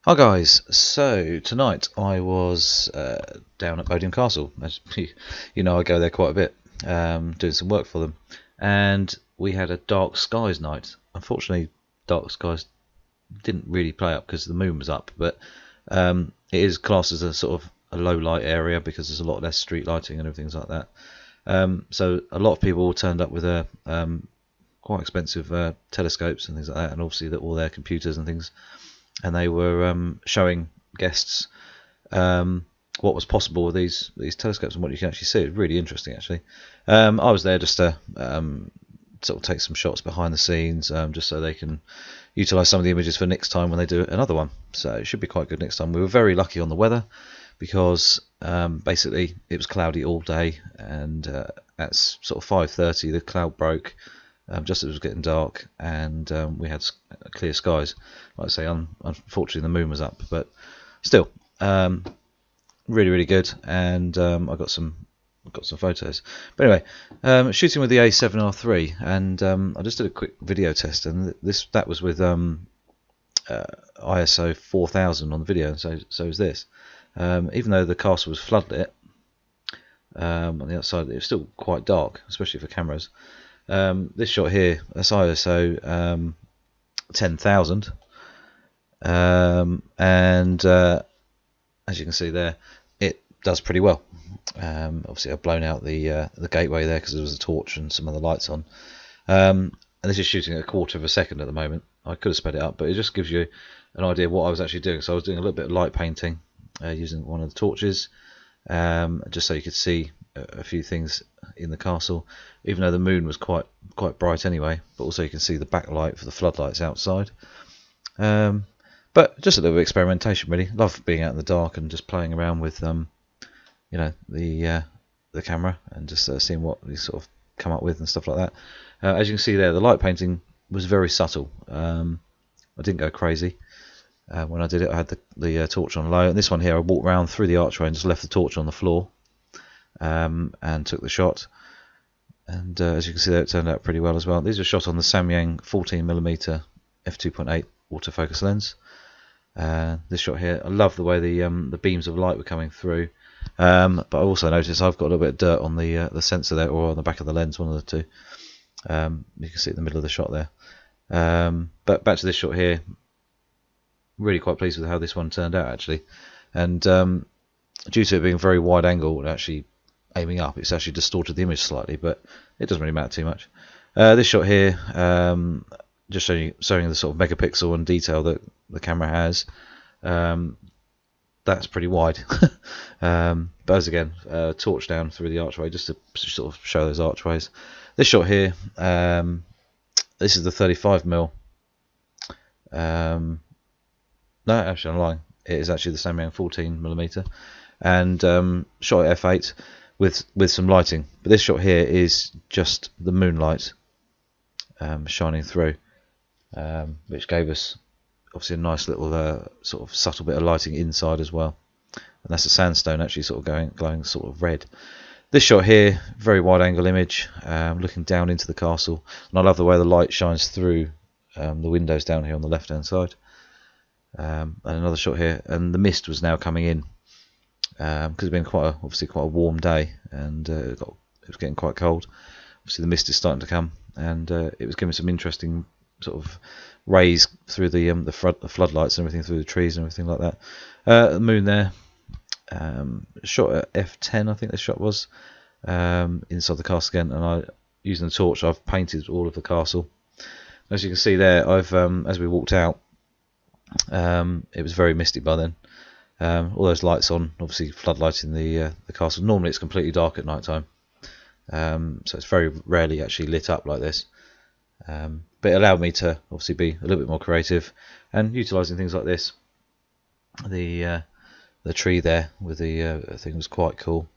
Hi guys, so tonight I was down at Bodiam Castle. As you know, I go there quite a bit, doing some work for them, and we had a Darkskies night. Unfortunately, Darkskies didn't really play up because the moon was up, but it is classed as a sort of a low light area because there's a lot less street lighting and everything like that. So a lot of people turned up with quite expensive telescopes and things like that, and obviously all their computers and things. And they were showing guests what was possible with these telescopes and what you can actually see. It's really interesting, actually. I was there just to sort of take some shots behind the scenes, just so they can utilise some of the images for next time when they do another one. So it should be quite good next time. We were very lucky on the weather because basically it was cloudy all day, and at sort of 5:30 the cloud broke. Just as it was getting dark, and we had clear skies. Like I say, unfortunately the moon was up, but still, really good. And I got some photos. But anyway, shooting with the A7r3, and I just did a quick video test, and that was with ISO 4000 on the video. So is this. Even though the castle was floodlit on the outside, it was still quite dark, especially for cameras. This shot here, that's ISO 10,000, and as you can see there, it does pretty well. Obviously, I've blown out the gateway there because there was a torch and some other lights on. And this is shooting at 1/4 of a second at the moment. I could have sped it up, but it just gives you an idea of what I was actually doing. So I was doing a little bit of light painting using one of the torches, just so you could see a few things in the castle, even though the moon was quite bright anyway, but also you can see the backlight for the floodlights outside. But just a little bit of experimentation, really. Love being out in the dark and just playing around with the camera and just seeing what we sort of come up with and stuff like that. As you can see there, the light painting was very subtle. I didn't go crazy. When I did it, I had the torch on low, and this one here I walked around through the archway and just left the torch on the floor, and took the shot. And as you can see there, it turned out pretty well as well. These are shot on the Samyang 14mm f2.8 autofocus lens. This shot here, I love the way the beams of light were coming through, but I also noticed I've got a little bit of dirt on the sensor there, or on the back of the lens, one of the two. You can see it in the middle of the shot there. But back to this shot here, really quite pleased with how this one turned out, actually. And due to it being very wide angle and actually aiming up, it's actually distorted the image slightly, but it doesn't really matter too much. This shot here, just showing the sort of megapixel and detail that the camera has. That's pretty wide. But as again, torch down through the archway just to sort of show those archways. This shot here, this is the 35mm. No, actually I'm lying. It is actually the Samyang 14mm, and shot at f8 with some lighting. But this shot here is just the moonlight shining through, which gave us obviously a nice little sort of subtle bit of lighting inside as well. And that's a sandstone actually sort of glowing sort of red. This shot here, very wide angle image, looking down into the castle, and I love the way the light shines through the windows down here on the left hand side. And another shot here, and the mist was now coming in because it's been obviously quite a warm day, and it was getting quite cold. Obviously the mist is starting to come, and it was giving some interesting sort of rays through the floodlights and everything, through the trees and everything like that. The moon there, shot at f10, I think this shot was, inside the castle again, and I, using the torch, I've painted all of the castle. As you can see there, I've as we walked out, it was very misty by then. All those lights on, obviously floodlighting the castle. Normally it's completely dark at night time, so it's very rarely actually lit up like this. But it allowed me to obviously be a little bit more creative and utilising things like this. The tree there with the thing was quite cool,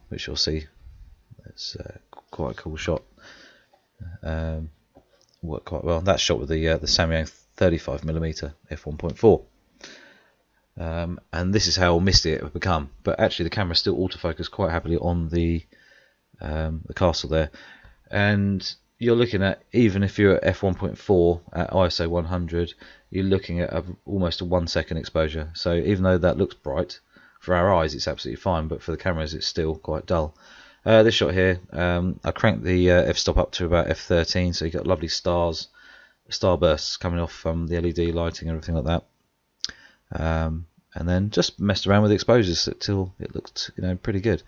which you'll see. It's quite a cool shot. Worked quite well. That shot with the Samyang 35mm f1.4. And this is how misty it would become. But actually, the camera still autofocused quite happily on the castle there. And you're looking at, even if you're at f1.4 at ISO 100, you're looking at almost a 1 second exposure. So even though that looks bright, for our eyes it's absolutely fine, but for the cameras it's still quite dull. This shot here, I cranked the f-stop up to about f13, so you got lovely starbursts coming off from the LED lighting and everything like that. And then just messed around with the exposures till it looked, pretty good.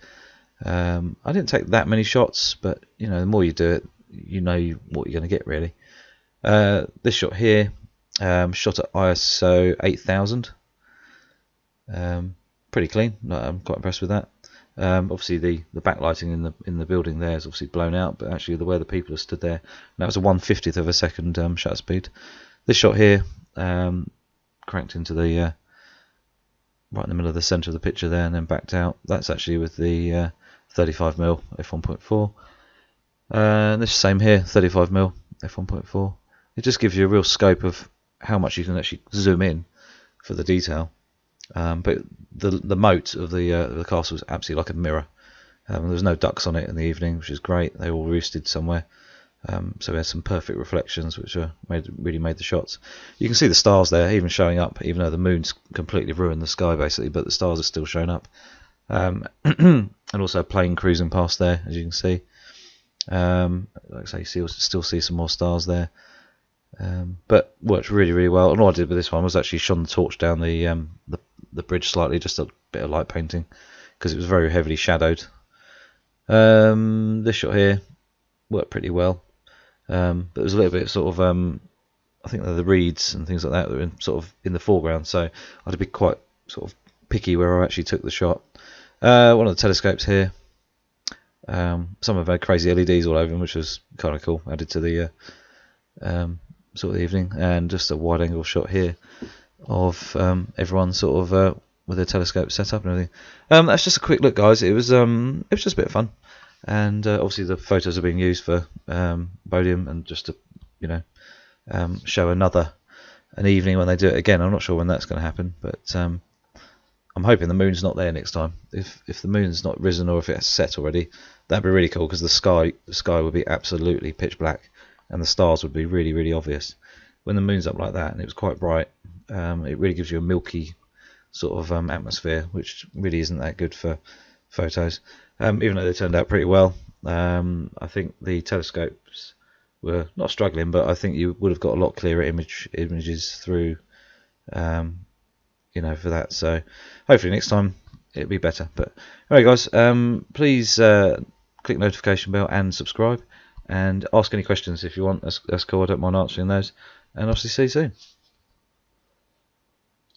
I didn't take that many shots, but the more you do it, you know what you're going to get, really. This shot here, shot at ISO 8000. Pretty clean. I'm quite impressed with that. Obviously the backlighting in the building there is obviously blown out, but actually the way the people have stood there, that was a 1/50th of a second shutter speed. This shot here, cranked into the right in the middle of the centre of the picture there, and then backed out. That's actually with the 35mm f1.4. This same here, 35mm f1.4. It just gives you a real scope of how much you can actually zoom in for the detail. But the moat of the castle was absolutely like a mirror. There was no ducks on it in the evening, which is great. They all roosted somewhere. So we had some perfect reflections, which really made the shots. You can see the stars there, even showing up, even though the moon's completely ruined the sky basically, but the stars are still showing up. And also a plane cruising past there, as you can see. Like I say, you still see some more stars there. But worked really, really well. And all I did with this one was actually shone the torch down the bridge slightly, just a bit of light painting, because it was very heavily shadowed. This shot here worked pretty well. But there was a little bit sort of, I think the reeds and things like that were sort of in the foreground, so I had to be quite sort of picky where I actually took the shot. One of the telescopes here, some of them had crazy LEDs all over them, which was kind of cool, added to the sort of the evening. And just a wide angle shot here of everyone sort of with their telescope set up and everything. That's just a quick look, guys. It was just a bit of fun. And obviously the photos are being used for Bodiam, and just to show an evening when they do it again. I'm not sure when that's going to happen, but I'm hoping the moon's not there next time. If the moon's not risen, or if it's set already, that'd be really cool, because the sky would be absolutely pitch black and the stars would be really, really obvious. When the moon's up like that and it was quite bright, it really gives you a milky sort of atmosphere, which really isn't that good for photos. Even though they turned out pretty well, I think the telescopes were not struggling, but I think you would have got a lot clearer images through, for that. So hopefully next time it'll be better. But alright, guys, please click notification bell and subscribe, and ask any questions if you want. That's cool. I don't mind answering those, and obviously see you soon.